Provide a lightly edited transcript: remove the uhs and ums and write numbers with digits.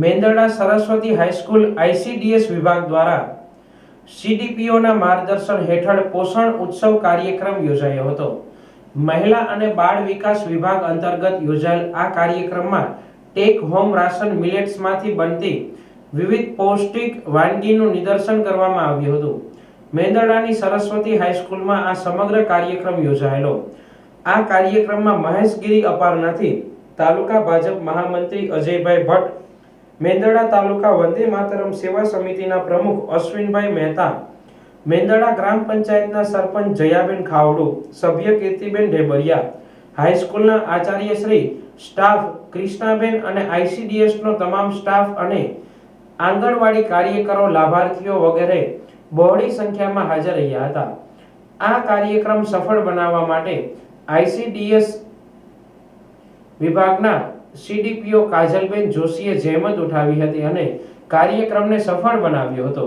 Mendarda Saraswati high school ICDS વિભાગ દ્વારા સીડીપીઓના માર્ગદર્શન હેઠળ પોષણ ઉત્સવ કાર્યક્રમ યોજાયો હતો। મહિલા અને બાળ વિકાસ વિભાગ અંતર્ગત યોજાયેલ આ કાર્યક્રમમાં ટેક હોમ રાશન મિલેટ્સમાંથી બનતી વિવિધ પૌષ્ટિક વાનગીનું નિદર્શન કરવામાં આવ્યું હતું। મેંદરડાની સરસ્વતી હાઈસ્કૂલમાં આ સમગ્ર કાર્યક્રમ યોજાયેલો। આ કાર્યક્રમમાં મહેશગીરી અપારનાથી તાલુકા ભાજપ મહામંત્રી અજયભાઈ ભટ્ટ, મેંદરડા તાલુકા વંદે માતરમ સેવા સમિતિના પ્રમુખ અશ્વિનભાઈ મહેતા, મેંદરડા ગ્રામ પંચાયતના સરપંચ જયાબેન ખાવડુ, સભ્ય કીર્તિબેન ઢેબરિયા, હાઈસ્કૂલના આચાર્યશ્રી, સ્ટાફ કૃષ્ણાબેન અને આઈસીડીએસનો તમામ સ્ટાફ અને આંગણવાડી કાર્યકરો, લાભાર્થીઓ વગેરે બહોળી સંખ્યામાં હાજર રહ્યા હતા। આ કાર્યક્રમ સફળ બનાવવા માટે આઈસીડીએસ વિભાગના સીડીપીઓ કાજલબેન જોશીએ જહેમત ઉઠાવી હતી અને કાર્યક્રમને સફળ બનાવ્યો હતો।